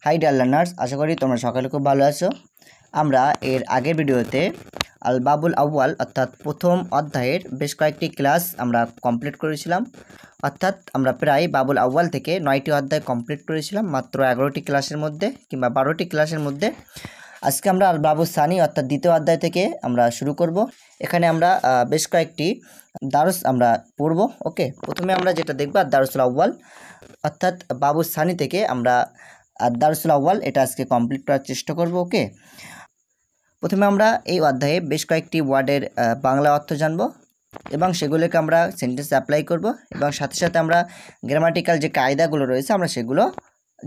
High dear learners, আশা করি তোমরা সকালে খুব ভালো আছো। আমরা এর আগের ভিডিওতে আল বাবুল আউয়াল অর্থাৎ প্রথম অধ্যায়ের বেশ কয়েকটি ক্লাস আমরা কমপ্লিট করেছিলাম। অর্থাৎ আমরা প্রায় বাবুল আউয়াল থেকে 9টি অধ্যায় কমপ্লিট করেছিলাম মাত্র 11টি ক্লাসের মধ্যে কিংবা 12টি ক্লাসের মধ্যে। আজকে আমরা আল বাবুল সানি অর্থাৎ দ্বিতীয় অধ্যায় থেকে আমরা শুরু করব। এখানে আমরা বেশ কয়েকটি দারস আমরা পড়ব। ওকে, প্রথমে আমরা যেটা দেখব দারুসুল আউয়াল অর্থাৎ বাবুল সানি থেকে আমরা দারুসুল আউয়াল এটা আজকে কমপ্লিট করার চেষ্টা করব। ওকে, প্রথমে আমরা এই অধ্যায়ে বেশ কয়েকটি ওয়ার্ডের বাংলা অর্থ জানব এবং সেগুলোকে আমরা সেন্টেন্সে অ্যাপ্লাই করব এবং সাথে সাথে আমরা গ্রামাটিক্যাল যে কায়দাগুলো রয়েছে আমরা সেগুলো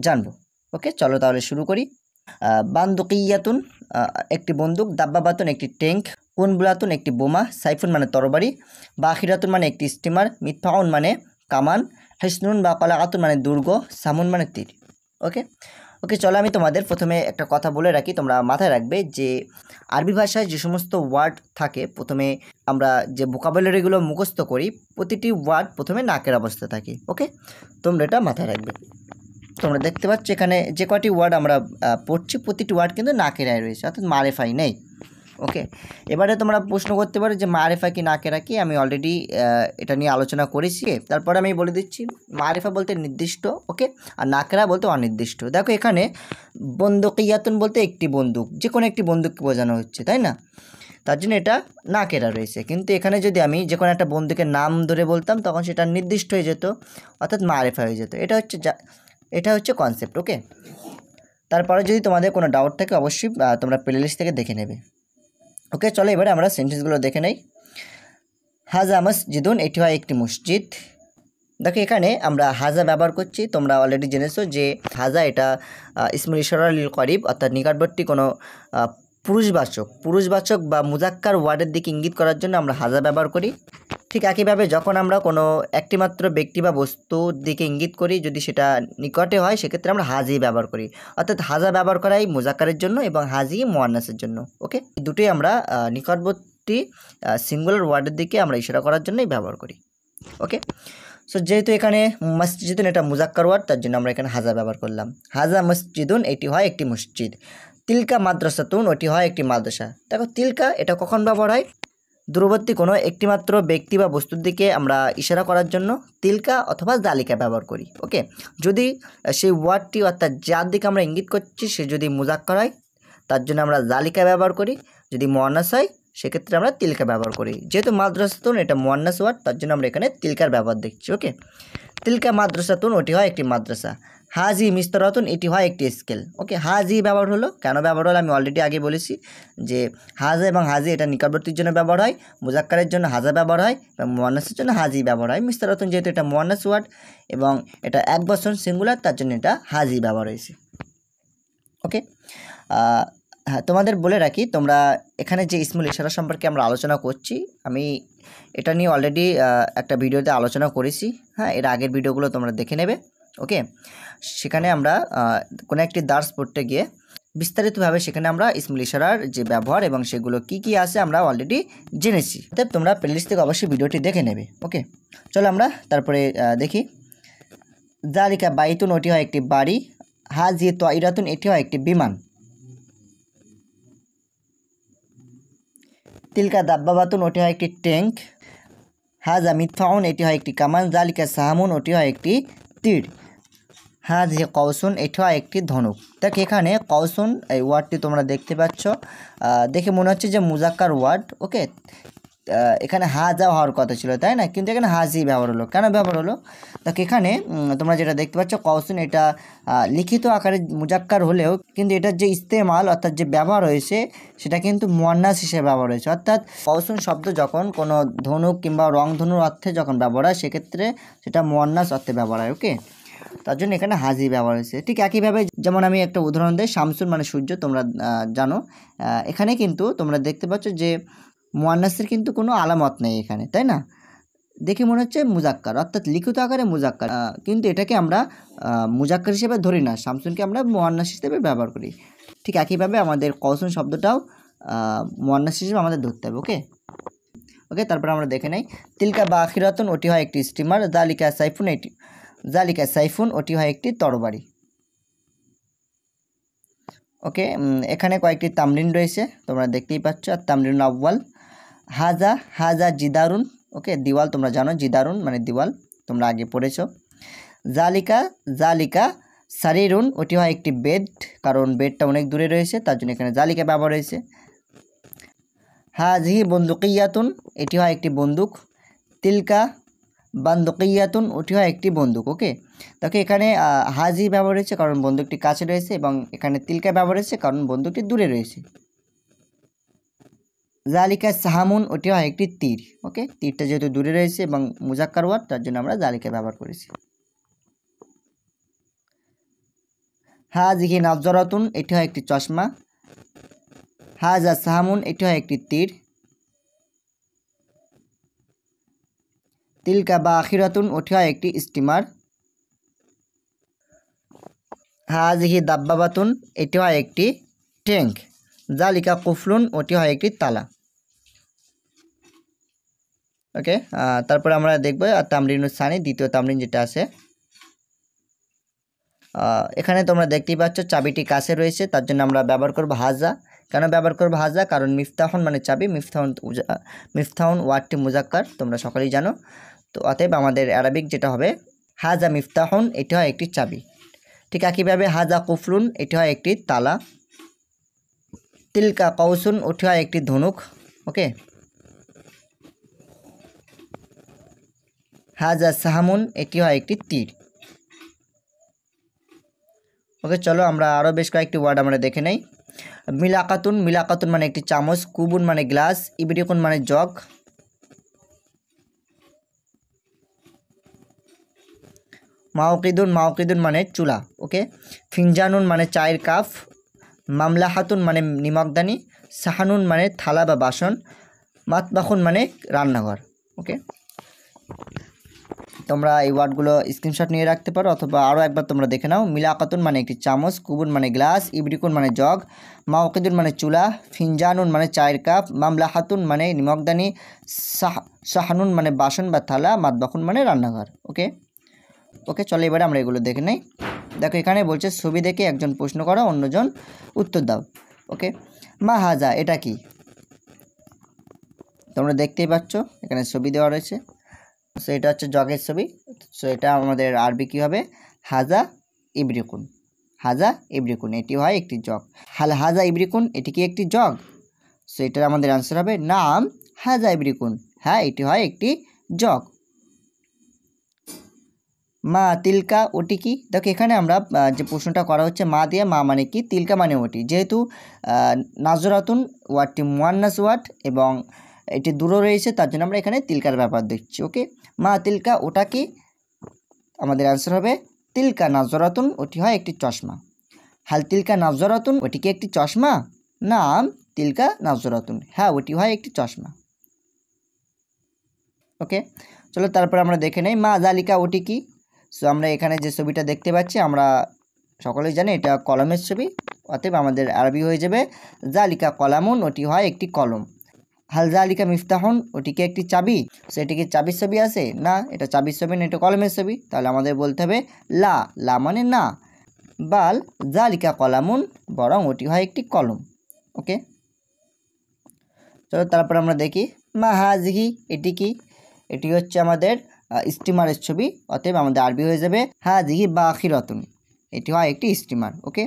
জানব। ওকে, চলো তাহলে শুরু করি। বান্দুকিয়াতুন একটি বন্দুক, দাব্বাবাতুন একটি ট্যাঙ্ক, কুনবুলাতুন একটি বোমা, সাইফুন মানে তরবারি, বাখিরাতুন মানে একটি স্টিমার, মিতফাউন মানে কামান, হিসনুন বা কলাকাতুন মানে দুর্গ, সামুন মানে তীর। ওকে ওকে চলো আমি তোমাদের প্রথমে একটা কথা বলে রাখি, তোমরা মাথায় রাখবে যে আরবি ভাষায় যে সমস্ত ওয়ার্ড থাকে প্রথমে আমরা যে ভোকাবুলারিগুলো মুখস্থ করি প্রতিটি ওয়ার্ড প্রথমে নাকের অবস্থায় থাকে। ওকে, তোমরা এটা মাথায় রাখবে। তোমরা দেখতে পাচ্ছ এখানে যে কয়টি ওয়ার্ড আমরা পড়ছি প্রতিটি ওয়ার্ড কিন্তু নাকেরায় রয়েছে, অর্থাৎ মারেফাই নেই। ওকে, এবারে তোমরা প্রশ্ন করতে পারো যে মারেফা কি নাকেরা কি, আমি অলরেডি এটা নিয়ে আলোচনা করেছি। তারপরে আমি বলে দিচ্ছি মারেফা বলতে নির্দিষ্ট, ওকে, আর নাকেরা বলতে অনির্দিষ্ট। দেখো এখানে বন্দুকিয়াতুন বলতে একটি বন্দুক, যে কোনো একটি বন্দুককে বোঝানো হচ্ছে, তাই না? তার জন্য এটা নাকেরা রয়েছে। কিন্তু এখানে যদি আমি যে কোনো একটা বন্দুকের নাম ধরে বলতাম তখন সেটা নির্দিষ্ট হয়ে যেত, অর্থাৎ মারেফা হয়ে যেত। এটা হচ্ছে কনসেপ্ট। ওকে, তারপরে যদি তোমাদের কোনো ডাউট থাকে অবশ্যই তোমরা প্লেলিস্ট থেকে দেখে নেবে। ওকে, চলো এবারে আমরা সেন্টেন্সগুলো দেখে নেই। হাজা মসজিদুন এটি হয় একটি মসজিদ। দেখো এখানে আমরা হাজা ব্যবহার করছি, তোমরা অলরেডি জেনেছো যে হাজা এটা ইসমুল ইশারা লিল করিব অর্থাৎ নিকটবর্তী কোনো পুরুষবাচক বা মুজাক্কার ওয়ার্ডের দিকে ইঙ্গিত করার জন্য আমরা হাজা ব্যবহার করি। ঠিক একইভাবে যখন আমরা কোনো একটিমাত্র ব্যক্তি বা বস্তুর দিকে ইঙ্গিত করি যদি সেটা নিকটে হয় সেক্ষেত্রে আমরা হাজি ব্যবহার করি। অর্থাৎ হাজা ব্যবহার করাই মুজাক্কারের জন্য এবং হাজি মুয়ান্নাসের জন্য। ওকে, দুটোই আমরা নিকটবর্তী সিঙ্গুলার ওয়ার্ডের দিকে আমরা ইশারা করার জন্যই ব্যবহার করি। ওকে, সো যেহেতু এখানে মসজিদুন এটা মুজাক্কার ওয়ার্ড তার জন্য আমরা এখানে হাজা ব্যবহার করলাম। হাজা মসজিদুন এটি হয় একটি মসজিদ। তিলকা মাদ্রাসাতুন ওটি হয় একটি মাদ্রাসা। দেখো তিলকা এটা কখন ব্যবহার হয়? দূরবর্তী কোনো একটিমাত্র ব্যক্তি বা বস্তুর দিকে আমরা ইশারা করার জন্য তিলকা অথবা জালিকা ব্যবহার করি। ওকে, যদি সেই ওয়ার্ডটি অর্থাৎ যার দিকে আমরা ইঙ্গিত করছি সে যদি মুজাক্কার হয় তার জন্য আমরা জালিকা ব্যবহার করি, যদি মুয়ান্নাস হয় সেক্ষেত্রে আমরা তিলকা ব্যবহার করি। যেহেতু মাদ্রাসাতুন এটা মুয়ান্নাস ওয়ার্ড তার জন্য আমরা এখানে তিলকার ব্যবহার দেখছি। ওকে, তিলকা মাদ্রাসাতুন ওটি হয় একটি মাদ্রাসা। হাজি মিস্তরাতুন এটি হয় একটি স্কেল। ওকে, হাজি ব্যবহার হলো, কেন ব্যবহার হলো আমি অলরেডি আগে বলেছি যে হাজা এবং হাজি এটা নিকটবর্তীর জন্য ব্যবহার হয়, মুজাক্কারের জন্য হাজা ব্যবহার হয় এবং মুয়ান্নাসের জন্য হাজি ব্যবহার হয়। মিস্তরাতুন যেহেতু এটা মুয়ান্নাস ওয়ার্ড এবং এটা এক বচন সিঙ্গুলার তার জন্য এটা হাজি ব্যবহার হয়েছে। ওকে, হ্যাঁ তোমাদের বলে রাখি, তোমরা এখানে যে ইসমুল ইশারা সম্পর্কে আমরা আলোচনা করছি আমি এটা নিয়ে অলরেডি একটা ভিডিওতে আলোচনা করেছি। হ্যাঁ, এর আগের ভিডিওগুলো তোমরা দেখে নেবে। ওকে, সেখানে আমরা কোনো একটি দার্স পড়তে গিয়ে বিস্তারিতভাবে সেখানে আমরা ইসমুল ইশারার যে ব্যবহার এবং সেগুলো কি কি আছে আমরা অলরেডি জেনেছি। অর্থাৎ তোমরা প্লেলিস্ট থেকে অবশ্যই ভিডিওটি দেখে নেবে। ওকে, চলো আমরা তারপরে দেখি। জালিকা বাইতুন ওটি হয় একটি বাড়ি। হাজি তাইরাতুন এটি হয় একটি বিমান। তিলকা দাব্বাবাতুন ওটি হয় একটি ট্যাঙ্ক। হাজা মিতফাউন এটি হয় একটি কামান। জালিকা সাহামুন ওটি হয় একটি তীর। হাজি কৌসুন এটি হয় একটি ধনুক। দেখ এখানে কৌসুন এই ওয়ার্ডটি তোমরা দেখতে পাচ্ছ, দেখে মনে হচ্ছে যে মুজাক্কার ওয়ার্ড। ওকে, এখানে হাজা হওয়ার কথা ছিল তাই না, কিন্তু এখানে হাজি ব্যবহার হলো। কেন ব্যবহার হলো? দেখ এখানে তোমরা যেটা দেখতে পাচ্ছ কৌসুন এটা লিখিত আকারে মুজাক্কার হলেও কিন্তু এটার যে ইস্তেমাল অর্থাৎ যে ব্যবহার হয়েছে সেটা কিন্তু মুয়ান্নাস হিসেবে ব্যবহার হয়েছে। অর্থাৎ কৌসুন শব্দ যখন কোনো ধনুক কিংবা রংধনুর অর্থে যখন ব্যবহার হয় সেক্ষেত্রে সেটা মুয়ান্নাস অর্থে ব্যবহার হয়। ওকে, তার জন্য এখানে হাজি ব্যবহার হয়েছে। ঠিক একইভাবে যেমন আমি একটা উদাহরণ দিই, শামসুন মানে সূর্য, তোমরা জানো এখানে কিন্তু তোমরা দেখতে পাচ্ছ যে মুয়ান্নাসের কিন্তু কোনো আলামত নেই এখানে, তাই না? দেখে মনে হচ্ছে মুজাক্কার অর্থাৎ লিখিত আকারে মুজাক্কার, কিন্তু এটাকে আমরা মুজাক্কার হিসেবে ধরি না, শামসুনকে আমরা মুয়ান্নাস হিসেবে ব্যবহার করি। ঠিক একইভাবে আমাদের কৌসুন শব্দটাও মুয়ান্নাস হিসেবে আমাদের ধরতে হবে। ওকে ওকে তারপর আমরা দেখে নেই। তিলকা বা আখিরাতুন ওটি হয় একটি স্টিমার। জালিকা সাইফুন ওটি হয় একটি তরবারি। ওকে, এখানে কয়েকটি তামরিন রয়েছে, তোমরা দেখতেই পাচ্ছ। আর তামরিন আউয়াল, হাজা হাজা জিদারুন, ওকে, দিওয়াল তোমরা জানো, জিদারুন মানে দিওয়াল, তোমরা আগে পড়েছো। জালিকা জালিকা সারিরুন, ওটি হয় একটি বেড, কারণ বেডটা অনেক দূরে রয়েছে তার জন্য এখানে জালিকা ব্যবহার হয়েছে। হাজিহি বন্দুকিয়াতুন, এটি হয় একটি বন্দুক। তিলকা বান্দুকিয়াতুন, ওটি হয় একটি বন্দুক। ওকে, দেখো এখানে হাজি ব্যবহার হয়েছে কারণ বন্দুকটি কাছে রয়েছে, এবং এখানে তিলকা ব্যবহার হয়েছে কারণ বন্দুকটি দূরে রয়েছে। জালিকা সাহামুন, ওটি হয় একটি তীর। ওকে, তীরটা যেহেতু দূরে রয়েছে এবং মুজাক্কার ওয়ার্ড, তার জন্য আমরা জালিকা ব্যবহার করেছি। হাজিহি নাজরাতুন, এটি হয় একটি চশমা। হাজা সাহামুন, এটি হয় একটি তীর। তিলকা বাখিরাতুন, ওটি হয় একটি স্টিমার। হাজিহি দাব্বাবাতুন, এটি হয় একটি ট্যাঙ্ক। জালিকা কুফলুন, ওটি হয় একটি তালা। ওকে, তারপরে আমরা দেখব তামরিনুস সানি, দ্বিতীয় তামরিন যেটা আছে। এখানে তোমরা দেখতেই পাচ্ছ চাবিটি কাছে রয়েছে, তার জন্য আমরা ব্যবহার করব হাজা। কেন ব্যবহার করব হাজা? কারণ মিফতাহুন মানে চাবি, মিফতাহুন ওয়ার্ডটি মুজাক্কার, তোমরা সকলেই জানো। তো অতএব আমাদের আরবিক যেটা হবে হাজা মিফতাহুন, এটি হয় একটি চাবি। ঠিক একইভাবে হাজা কুফলুন, এটি হয় একটি তালা। তিলকা কৌসুন, ওটি হয় একটি ধনুক। ওকে, হাজা সাহামুন, এটি হয় একটি তীর। ওকে, চলো আমরা আরও বেশ কয়েকটি ওয়ার্ড আমরা দেখে নেই। মিলাকাতুন, মিলাকাতুন মানে একটি চামচ। কুবুন মানে গ্লাস। ইবরিকুন মানে জগ। মাওকিদুন, মাওকিদুন মানে চুলা। ওকে, ফিনজানুন মানে চায়ের কাপ। মামলাহাতুন মানে নিমকদানি। সাহানুন মানে থালা বা বাসন। মাতবাখুন মানে রান্নাঘর। ওকে, তোমরা এই ওয়ার্ডগুলো স্ক্রিনশট নিয়ে রাখতে পারো, অথবা আরও একবার তোমরা দেখে নাও। মিলাকাতুন মানে একটি চামচ। কুবুন মানে গ্লাস। ইবরিকুন মানে জগ। মাওকিদুন মানে চুলা। ফিনজানুন মানে চায়ের কাপ। মামলাহাতুন মানে নিমকদানি। সাহানুন মানে বাসন বা থালা। মাতবাখুন মানে রান্নাঘর। ওকে ওকে, চলো এবারে আমরা এগুলো দেখে নেই। দেখো এখানে বলছে ছবি দেখে একজন প্রশ্ন করো, অন্যজন উত্তর দাও। ওকে, মা হাজা, এটা কি? তোমরা দেখতেই পাচ্ছ এখানে ছবি দেওয়া রয়েছে। সো এটা হচ্ছে জগের ছবি। সো এটা আমাদের আরবি কী হবে? হাজা ইবরিকুন। হাজা ইবরিকুন, এটি হয় একটি জগ। হাল হাজা ইবরিকুন, এটি কি একটি জগ? সো এটার আমাদের আনসার হবে নাম হাজা ইবরিকুন, হ্যাঁ এটি হয় একটি জগ। মা তিলকা, ওটি কি? দেখো এখানে আমরা যে প্রশ্নটা করা হচ্ছে মা দিয়ে, মা মানে কি, তিলকা মানে ওটি। যেহেতু নাজরাতুন ওয়ার্ডটি মুয়ান্নাস ওয়ার্ড এবং এটি দূরে রয়েছে, তার জন্য আমরা এখানে তিলকার ব্যাপার দেখছি। ওকে, মা তিলকা, ওটা কি? আমাদের অ্যান্সার হবে তিলকা নাজরাতুন, ওটি হয় একটি চশমা। হাল তিলকা নাজরাতুন, ওটি কি একটি চশমা? নাম তিলকা নাজরাতুন, হ্যাঁ ওটি হয় একটি চশমা। ওকে, চলো তারপর আমরা দেখে নেই মা জালিকা, ওটি কি? সো আমরা এখানে যে ছবিটা দেখতে পাচ্ছি, আমরা সকলেই জানি এটা কলমের ছবি, অতএব আমাদের আরবি হয়ে যাবে জালিকা কলামুন, ওটি হয় একটি কলম। হাল জালিকা মিফতাহুন, ওটি কি একটি চাবি? সো এটি কি চাবির ছবি আছে? না, এটা চাবির ছবি না, এটা কলমের ছবি। তাহলে আমাদের বলতে হবে লা, লা মানে না। বাল জালিকা কলামুন, বরং ওটি হয় একটি কলম। ওকে, চলো তারপর আমরা দেখি মা হাজিহি, এটি কি? এটি হচ্ছে আমাদের স্টিমারের ছবি, অতএব আমাদের আরবি হয়ে যাবে হাজিহি বাখিরাতুন, এটি হয় একটি স্টিমার। ওকে,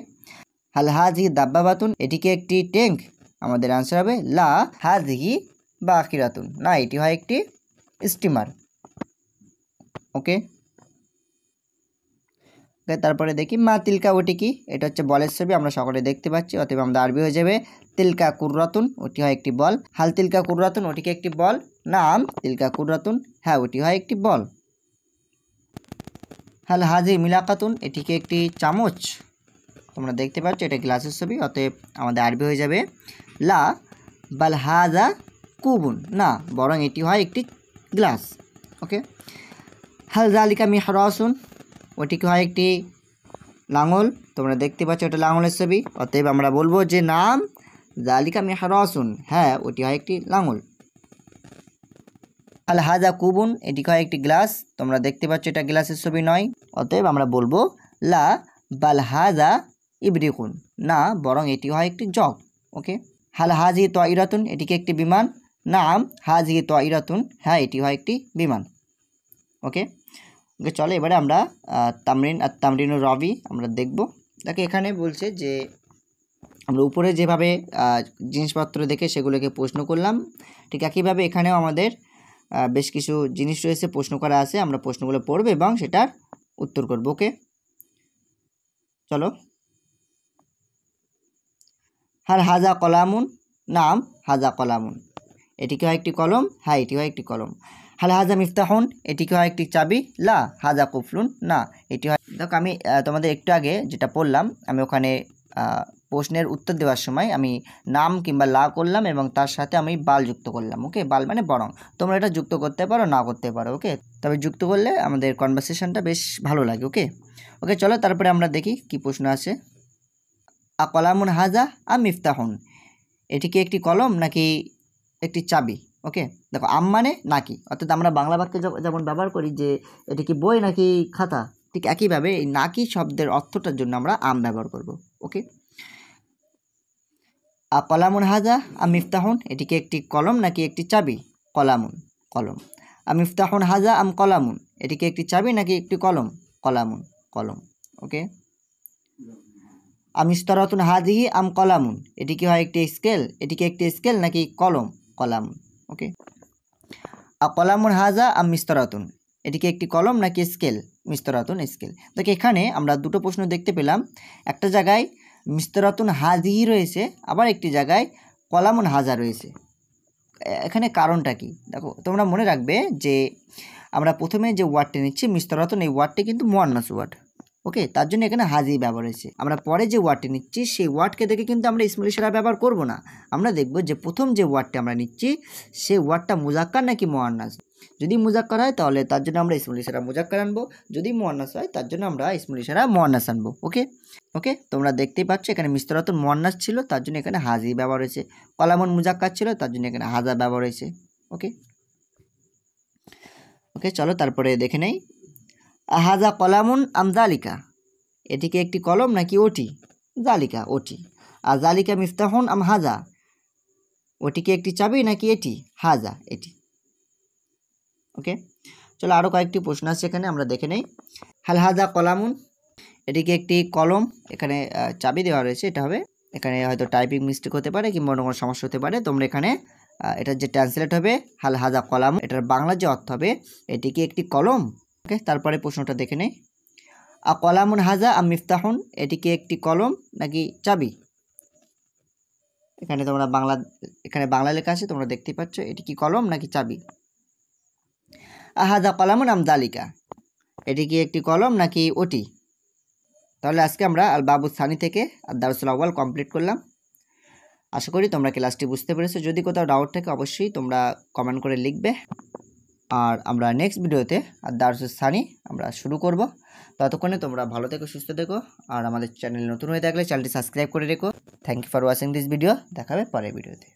হাল হাজিহি দাব্বাবাতুন, এটি কি একটি ট্যাঙ্ক? আমাদের আনসার হবে লা হাজিহি বাখিরাতুন, না এটি হয় একটি স্টিমার। ওকে, তারপরে দেখি মা তিলকা, ওটি কি? এটা হচ্ছে বলের ছবি, আমরা সকলে দেখতে পাচ্ছি, অতএব আমাদের আরবি হয়ে যাবে তিলকা কুররাতুন, ওটি হয় একটি বল। হাল তিলকা কুররাতুন, ওটি কি একটি বল? নাম তিলকা কুররাতুন, হ্যাঁ ওটি হয় একটি বল। হাল হাজি মিলাকাতুন, এটি কি একটি চামচ? তোমরা দেখতে পাচ্ছ এটা গ্লাসের ছবি, অতএব আমাদের আরবি হয়ে যাবে লা বাল হাজা কুবুন, না বরং এটি হয় একটি গ্লাস। ওকে, হাল জালিকা মিহরাসুন, ওটি কি হয় একটি লাঙল? তোমরা দেখতে পাচ্ছ এটা লাঙলের ছবি, অতএব আমরা বলবো যে নাম জালিকা মিহরাসুন, হ্যাঁ ওটি হয় একটি লাঙল। আল হাজা কুবুন, এটি হয় একটি গ্লাস, তোমরা দেখতে পাচ্ছ এটা গ্লাসের ছবি নয়, অতএব আমরা বলবো লা বাল হাজা ইবরিকুন, না বরং এটি হয় একটি জগ। ওকে, হাল হাজি তাইরাতুন, এটি কি একটি বিমান? নাম হাজি তাইরাতুন, হ্যাঁ এটি হয় একটি বিমান। ওকে ওকে, চলো এবারে আমরা তামরিন আর তামরিনুর রবি আমরা দেখব। দেখো এখানে বলছে যে আমরা উপরে যেভাবে জিনিসপত্র দেখে সেগুলোকে প্রশ্ন করলাম, ঠিক একইভাবে এখানেও আমাদের বেশ কিছু জিনিস রয়েছে, প্রশ্ন করা আছে, আমরা প্রশ্নগুলো পড়ব এবং সেটার উত্তর করব। ওকে চলো। হাল হাজা কলামুন, নাম হাজা কলামুন, এটি কি হয় একটি কলম? হ্যাঁ এটি হয় একটি কলম। হাল হাজা মিফতাহুন, এটি কি হয় একটি চাবি? লা হাজা কুফলুন, না এটি হয়। দেখো আমি তোমাদের একটু আগে যেটা পড়লাম, আমি ওখানে প্রশ্নের উত্তর দেওয়ার সময় আমি নাম কিংবা লা করলাম এবং তার সাথে আমি বাল যুক্ত করলাম। ওকে, বাল মানে বরং, তোমরা এটা যুক্ত করতে পারো না করতে পারো। ওকে, তবে যুক্ত করলে আমাদের কনভারসেশনটা বেশ ভালো লাগে। ওকে ওকে, চলো তারপরে আমরা দেখি কি প্রশ্ন আছে। আ কলামুন হাজা আম মিফতাহুন, এটি কি একটি কলম নাকি একটি চাবি? ওকে, দেখো আম মানে নাকি, অর্থাৎ আমরা বাংলা বাক্যে যেমন ব্যবহার করি যে এটি কি বই নাকি খাতা, ঠিক একইভাবে এই নাকি শব্দের অর্থটার জন্য আমরা আম ব্যবহার করব। ওকে, আ কলামুন হাজা আম মিফতাহুন, এটি কি একটি কলম নাকি একটি চাবি? কলামুন, কলম। আ মিফতাহুন হাজা আম কলামুন, এটি কি একটি চাবি নাকি একটি কলম? কলামুন, কলম। ওকে, আমিস্তরাতুন হাদিহি আম কলামুন, এটি কি হয় একটি স্কেল? এটি কি একটি স্কেল নাকি কলম? কলামুন। ওকে, আ কলামুন হাজা আম মিস্তরাতুন, এটি কি একটি কলম নাকি স্কেল? মিস্তরাতুন, স্কেল। দেখো এখানে আমরা দুটো প্রশ্ন দেখতে পেলাম, একটা জায়গায় মিস্তরাতুন হাদিহি রয়েছে, আবার একটি জায়গায় কলামুন হাজা রয়েছে। এখানে কারণটা কি? দেখো তোমরা মনে রাখবে যে আমরা প্রথমে যে ওয়ার্ডটি নিচ্ছি মিস্তরাতুন, এই ওয়ার্ডটি কিন্তু মুয়ান্নাস ওয়ার্ড। ওকে, তার জন্য এখানে হাজি ব্যবহার হয়েছে। আমরা পরে যে ওয়ার্ডটি নিচ্ছি সেই ওয়ার্ডকে দেখে কিন্তু আমরা ইসমুল ইশারা ব্যবহার করব না। আমরা দেখব যে প্রথম যে ওয়ার্ডটি আমরা নিচ্ছি সেই ওয়ার্ডটা মুজাক্কার নাকি মুয়ান্নাস। যদি মুজাক্কার হয় তাহলে তার জন্য আমরা ইসমুল ইশারা মুজাক্কার আনবো, যদি মুয়ান্নাস হয় তার জন্য আমরা ইসমুল ইশারা মুয়ান্নাস আনবো। ওকে ওকে, তোমরা দেখতেই পাচ্ছ এখানে মিস্তরাতুন মুয়ান্নাস ছিল, তার জন্য এখানে হাজি ব্যবহার হয়েছে। কলামুন মুজাক্কার ছিল, তার জন্য এখানে হাজা ব্যবহার হয়েছে। ওকে ওকে, চলো তারপরে দেখে নেই। হাজা কলামুন আম জালিকা, এটি কি একটি কলম নাকি ওটি? জালিকা, ওটি। আর জালিকা মিফতাহুন আম হাজা, ওটি কি একটি চাবি নাকি এটি? হাজা, এটি। ওকে, চলো আরও কয়েকটি প্রশ্ন আছে এখানে, আমরা দেখে নেই। হাল হাজা কলামুন, এটি কি একটি কলম? এখানে চাবি দেওয়া রয়েছে, এটা হবে, এখানে হয়তো টাইপিং মিস্টেক হতে পারে কিংবা অন্য কোনো সমস্যা হতে পারে। তোমরা এখানে এটার যে ট্রান্সলেট হবে হাল হাজা কলাম, এটার বাংলা যে অর্থ হবে এটি কি একটি কলম? ওকে, তারপরে প্রশ্নটা দেখে নেই। আ কলামুন হাজা আম মিফতাহুন, এটি কি একটি কলম নাকি চাবি? এখানে তোমরা এখানে বাংলা লেখা আছে, তোমরা দেখতেই পাচ্ছ, এটি কি কলম নাকি চাবি? আহাজা কলামুন আম জালিকা, এটি কি একটি কলম নাকি ওটি? তাহলে আজকে আমরা আল বাবু সানি থেকে আর দারুসুল আউয়াল কমপ্লিট করলাম। আশা করি তোমরা ক্লাসটি বুঝতে পেরেছো। যদি কোথাও ডাউট থাকে অবশ্যই তোমরা কমেন্ট করে লিখবে। আর আমরা নেক্সট ভিডিওতে আর দারুসুল সানি আমরা শুরু করব। ততক্ষণে তোমরা ভালো থেকো, সুস্থ থেকো, আর আমাদের চ্যানেল নতুন হয়ে থাকলে চ্যানেলটি সাবস্ক্রাইব করে রেখো। Thank you for watching this video. দেখা হবে পরের ভিডিওতে।